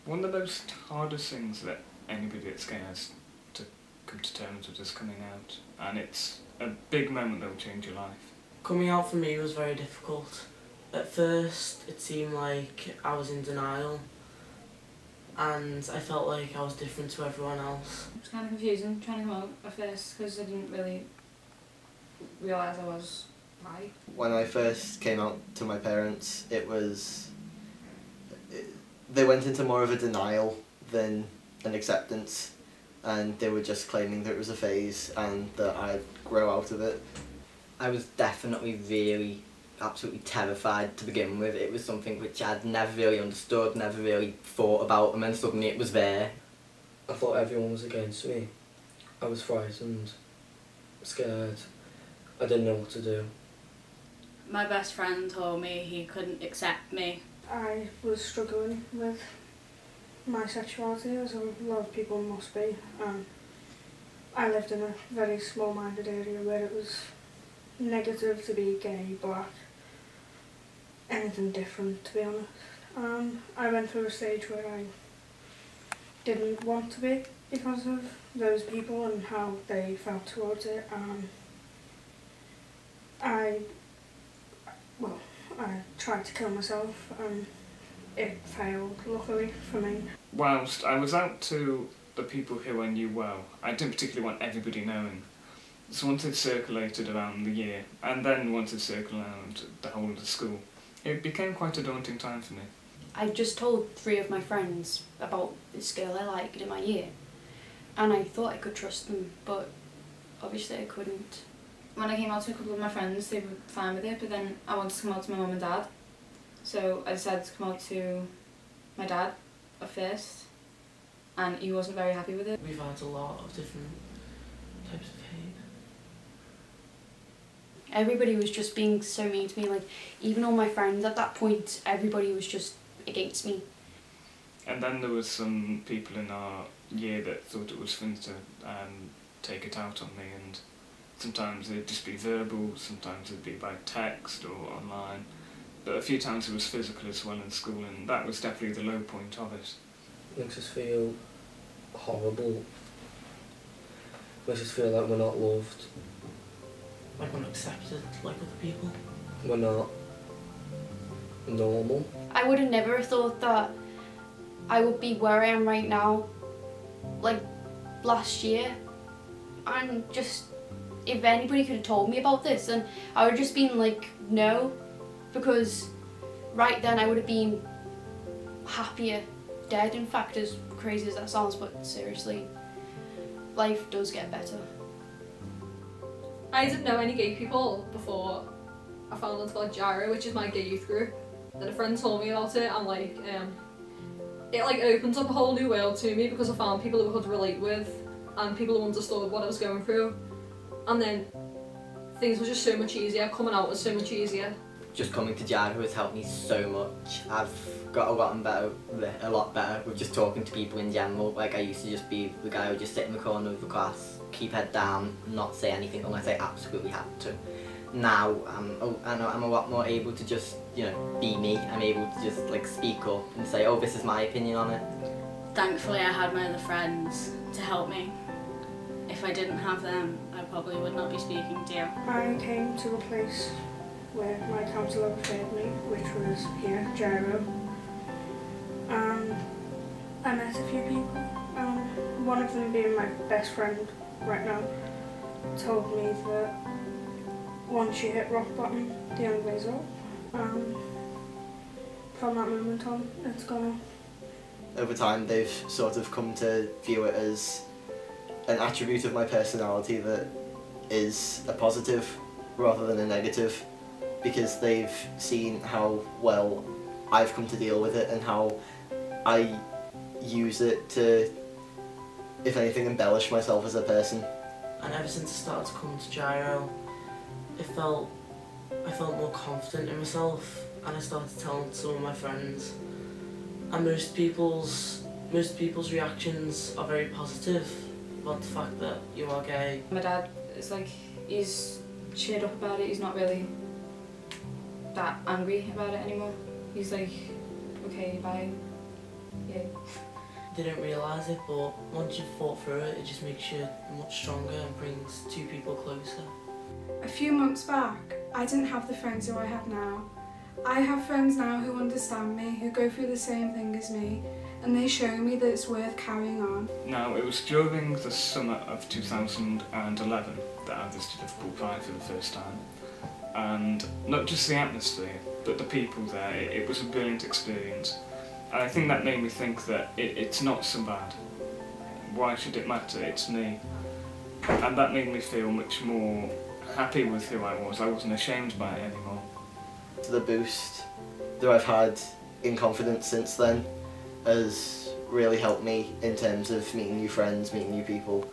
One of the most hardest things that anybody that's gay has to come to terms with is coming out, and it's a big moment that will change your life. Coming out for me was very difficult. At first it seemed like I was in denial and I felt like I was different to everyone else. It was kind of confusing trying to come out at first because I didn't really realise I was bi. When I first came out to my parents, they went into more of a denial than an acceptance, and they were just claiming that it was a phase and that I'd grow out of it. I was definitely really absolutely terrified to begin with. It was something which I'd never really understood, never really thought about, and then suddenly it was there. I thought everyone was against me. I was frightened, scared. I didn't know what to do. My best friend told me he couldn't accept me. I was struggling with my sexuality, as a lot of people must be. I lived in a very small-minded area where it was negative to be gay, black, anything different, to be honest. I went through a stage where I didn't want to be because of those people and how they felt towards it. I tried to kill myself and it failed, luckily for me. Whilst I was out to the people who I knew well, I didn't particularly want everybody knowing. So once it circulated around the year, and then once it circulated around the whole of the school, it became quite a daunting time for me. I just told 3 of my friends about this girl I liked in my year, and I thought I could trust them, but obviously I couldn't. When I came out to a couple of my friends, they were fine with it, but then I wanted to come out to my mum and dad. So I decided to come out to my dad at first, and he wasn't very happy with it. We've had a lot of different types of hate. Everybody was just being so mean to me, like even all my friends at that point, everybody was just against me. And then there was some people in our year that thought it was fun to take it out on me, and sometimes it'd just be verbal, sometimes it'd be by text or online, but a few times it was physical as well in school, and that was definitely the low point of it. It makes us feel horrible. It makes us feel like we're not loved. Like we're not accepted like other people. We're not normal. I would have never thought that I would be where I am right now, like last year, and just if anybody could have told me about this, then I would have just been like, no, because right then I would have been happier, dead in fact, as crazy as that sounds, but seriously, life does get better. I didn't know any gay people before I found out about Gyro, which is my gay youth group. Then a friend told me about it, and like, it like opened up a whole new world to me because I found people who I could relate with and people who understood what I was going through. And then things were just so much easier, coming out was so much easier. Just coming to Gyro has helped me so much. I've got a lot better with just talking to people in general. Like I used to just be the guy who would just sit in the corner of the class, keep head down, not say anything unless I absolutely had to. Now I'm a lot more able to just, you know, be me. I'm able to just like speak up and say, oh, this is my opinion on it. Thankfully I had my other friends to help me. If I didn't have them, I probably would not be speaking to you. I came to a place where my counsellor referred me, which was here, Gyro. I met a few people. One of them being my best friend right now told me that once you hit rock bottom, the only way's up. From that moment on, it's gone up. Over time they've sort of come to view it as an attribute of my personality that is a positive rather than a negative, because they've seen how well I've come to deal with it and how I use it to, if anything, embellish myself as a person. And ever since I started to come to Gyro, I felt more confident in myself, and I started telling some of my friends. And most people's reactions are very positive about the fact that you are gay. My dad is like, he's cheered up about it, he's not really that angry about it anymore. He's like, okay, bye. Yeah. Didn't realise it, but once you've fought through it, it just makes you much stronger and brings two people closer. A few months back, I didn't have the friends who I have now. I have friends now who understand me, who go through the same thing as me, and they show me that it's worth carrying on. Now, it was during the summer of 2011 that I visited Liverpool Pride for the first time. And not just the atmosphere, but the people there, it was a brilliant experience. And I think that made me think that it's not so bad. Why should it matter? It's me. And that made me feel much more happy with who I was. I wasn't ashamed by it anymore. The boost that I've had in confidence since then has really helped me in terms of meeting new friends, meeting new people,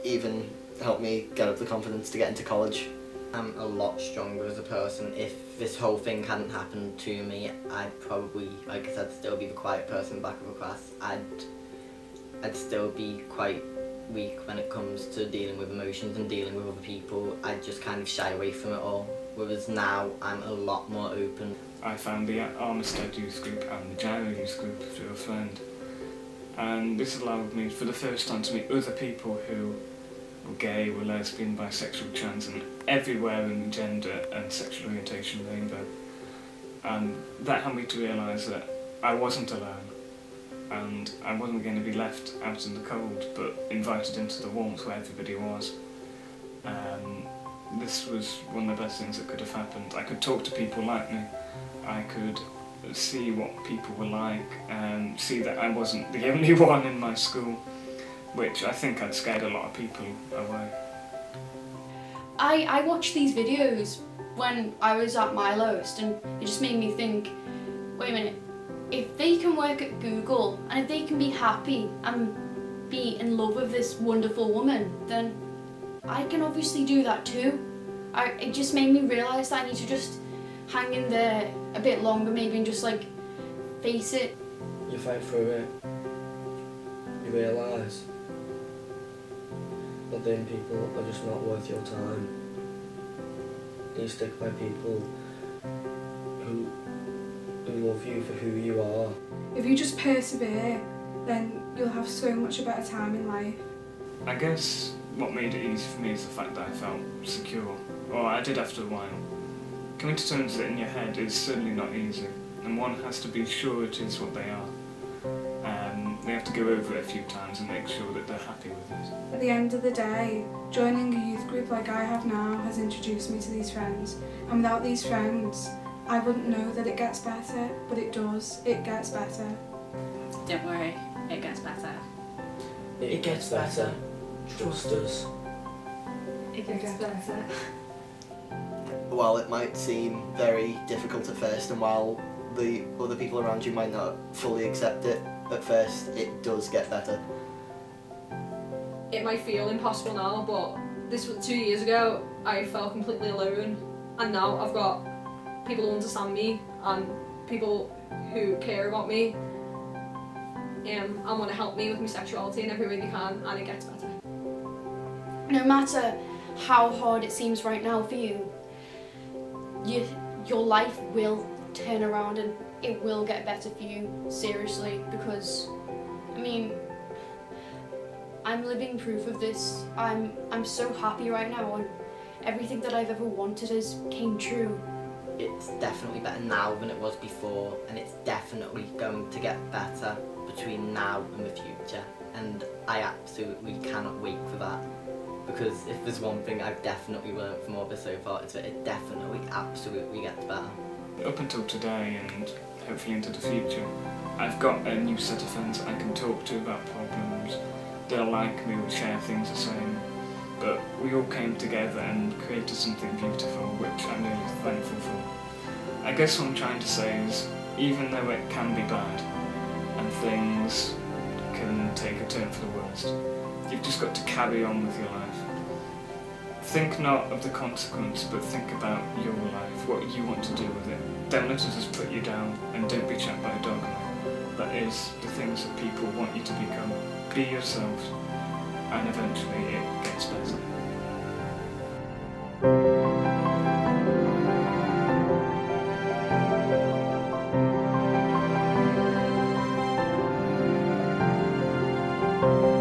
even helped me get up the confidence to get into college. I'm a lot stronger as a person. If this whole thing hadn't happened to me, I'd probably, like I said, still be the quiet person in the back of a class. I'd still be quite weak when it comes to dealing with emotions and dealing with other people. I'd just kind of shy away from it all. Whereas now, I'm a lot more open. I found the Armistead youth group and the Gyro youth group through a friend. And this allowed me for the first time to meet other people who were gay, were lesbian, bisexual, trans, and everywhere in the gender and sexual orientation rainbow. And that helped me to realise that I wasn't alone, and I wasn't going to be left out in the cold, but invited into the warmth where everybody was. This was one of the best things that could have happened. I could talk to people like me. I could see what people were like and see that I wasn't the only one in my school, which I think had scared a lot of people away. I watched these videos when I was at my lowest, and it just made me think, wait a minute, if they can work at Google and if they can be happy and be in love with this wonderful woman, then I can obviously do that too. It just made me realise that I need to just hang in there a bit longer maybe and just like face it. You fight through it, you realise that them people are just not worth your time. You stick by people who love you for who you are. If you just persevere, then you'll have so much a better time in life. I guess what made it easy for me is the fact that I felt secure, or I did after a while. Coming to terms with it in your head is certainly not easy, and one has to be sure it is what they are. They have to go over it a few times and make sure that they're happy with it. At the end of the day, joining a youth group like I have now has introduced me to these friends, and without these friends, I wouldn't know that it gets better, but it does, it gets better. Don't worry, it gets better. It gets better. Trust us. It gets better. While it might seem very difficult at first, and while the other people around you might not fully accept it at first, it does get better. It might feel impossible now, but this was 2 years ago. I felt completely alone, and now I've got people who understand me and people who care about me and want to help me with my sexuality in every way they can, and it gets better. No matter how hard it seems right now for you, your life will turn around and it will get better for you, seriously, because, I mean, I'm living proof of this. I'm so happy right now, and everything that I've ever wanted has came true. It's definitely better now than it was before, and it's definitely going to get better between now and the future, and I absolutely cannot wait for that, because if there's one thing I've definitely learned from all this so far, it's that it definitely absolutely gets better. Up until today and hopefully into the future, I've got a new set of friends I can talk to about problems. They'll like me, we'll share things the same, but we all came together and created something beautiful, which I'm really thankful for. I guess what I'm trying to say is, even though it can be bad and things can take a turn for the worst, you've just got to carry on with your life. Think not of the consequence, but think about your life, what you want to do with it. Don't let others put you down, and don't be trapped by dogma. That is, the things that people want you to become. Be yourself, and eventually it gets better. you.